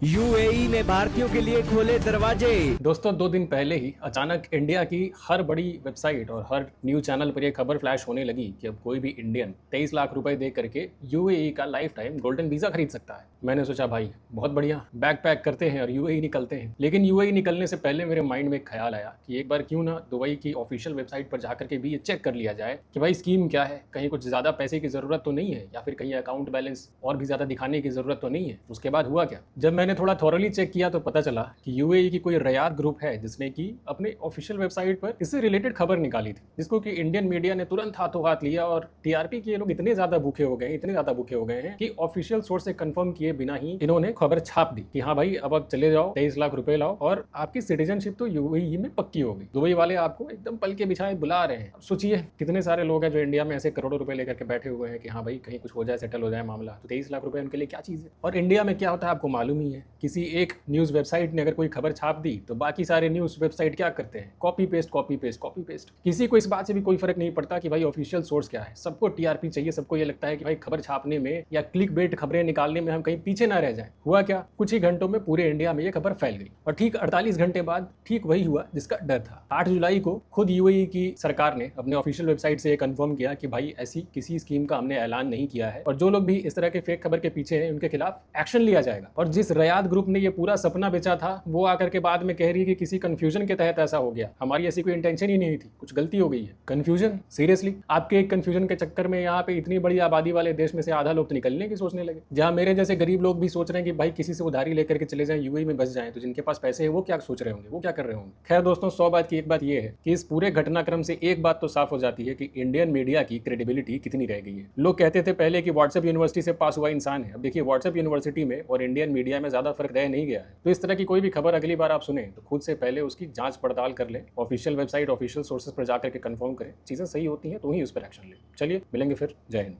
UAE ने भारतीयों के लिए खोले दरवाजे। दोस्तों 2 दिन पहले ही अचानक इंडिया की हर बड़ी वेबसाइट और हर न्यूज चैनल पर यह खबर फ्लैश होने लगी कि अब कोई भी इंडियन 23 लाख रुपए दे करके यूएई का लाइफ टाइम गोल्डन वीजा खरीद सकता है। मैंने सोचा भाई बहुत बढ़िया, बैग पैक करते हैं और यूएई निकलते हैं। लेकिन यूएई निकलने से पहले मेरे माइंड में एक ख्याल आया कि एक बार क्यों ना दुबई की ऑफिशियल वेबसाइट पर जाकर के भी ये चेक कर लिया जाए कि भाई स्कीम क्या है, कहीं कुछ ज्यादा पैसे की जरूरत तो नहीं है या फिर कहीं अकाउंट बैलेंस और भी ज्यादा दिखाने की जरूरत तो नहीं है। उसके बाद हुआ क्या, जब मैंने थोड़ा थॉरली चेक किया तो पता चला कि यूएई की कोई रयाद ग्रुप है जिसने की अपने ऑफिशियल वेबसाइट पर इससे रिलेटेड खबर निकाली थी, जिसको कि इंडियन मीडिया ने तुरंत हाथों हाथ लिया और टीआरपी के लोग इतने ज्यादा भूखे हो गए हैं कि ऑफिशियल सोर्स से कंफर्म किए बिना ही इन्होंने खबर छाप दी कि हाँ भाई अब आप चले जाओ, 23 लाख रुपए लाओ और आपकी सिटीजनशिप तो यूएई में पक्की हो गई। दुबई वाले आपको एकदम पल के बिछाए बुला रहे हैं। अब सोचिए कितने सारे लोग हैं जो इंडिया में ऐसे करोड़ों रुपए लेकर के बैठे हुए हैं कि हाँ भाई कहीं कुछ हो जाए, सेटल हो जाए मामला, तो 23 लाख रुपए उनके लिए क्या चीज है। और इंडिया में क्या होता है आपको मालूम ही है, किसी एक न्यूज वेबसाइट ने अगर कोई खबर छाप दी तो बाकी सारे न्यूज वेबसाइट क्या करते हैं, कॉपी पेस्ट। किसी को इस बात से भी कोई फर्क नहीं पड़ता कि भाई ऑफिशियल सोर्स क्या है। सबको टीआरपी चाहिए, सबको ये लगता है कि भाई खबर छापने में या क्लिक बेट खबरें निकालने में हम कहीं पीछे ना रह जाएं। हुआ क्या, कुछ ही घंटों में पूरे इंडिया में ये खबर फैल गई और ठीक 48 घंटे बाद ठीक वही हुआ जिसका डर था। 8 जुलाई को खुद यूएई की सरकार ने अपने ऑफिशियल वेबसाइट से कंफर्म किया कि भाई ऐसी किसी स्कीम का हमने ऐलान नहीं किया है और जो लोग भी इस तरह के फेक खबर के पीछे हैं उनके खिलाफ एक्शन लिया जाएगा। और जिस रयाद ग्रुप ने ये पूरा सपना बेचा था वो आकर के बाद में कह रही है कि किसी कंफ्यूजन के तहत ऐसा हो गया, हमारी ऐसी कोई इंटेंशन ही नहीं थी, कुछ गलती हो गई है। कंफ्यूजन? सीरियसली? आपके एक कंफ्यूजन के चक्कर में यहाँ पे इतनी बड़ी आबादी वाले देश में से आधा लोग तो निकलने की सोचने लगे। जहाँ मेरे जैसे गरीब लोग भी सोच रहे हैं कि भाई किसी से उधारी लेकर के चले जाएं, यूएई में बस जाएं, तो जिनके पास पैसे है वो क्या सोच रहे होंगे, वो क्या कर रहे होंगे। खैर दोस्तों, 100 बात की एक बात ये है कि इस पूरे घटनाक्रम से एक बात तो साफ हो जाती है कि इंडियन मीडिया की क्रेडिबिलिटी कितनी रह गई है। लोग कहते थे पहले कि व्हाट्सएप यूनिवर्सिटी से पास हुआ इंसान है, अब देखिए व्हाट्सएप यूनिवर्सिटी में और इंडियन मीडिया में ज्यादा फर्क रह नहीं गया है। तो इस तरह की कोई भी खबर अगली बार आप सुने तो खुद से पहले उसकी जांच पड़ताल कर ले, ऑफिशियल वेबसाइट ऑफिशियल सोर्सेज पर जाकर के कंफर्म करें, चीजें सही होती हैं तो ही उस पर एक्शन ले। चलिए मिलेंगे फिर, जय हिंद।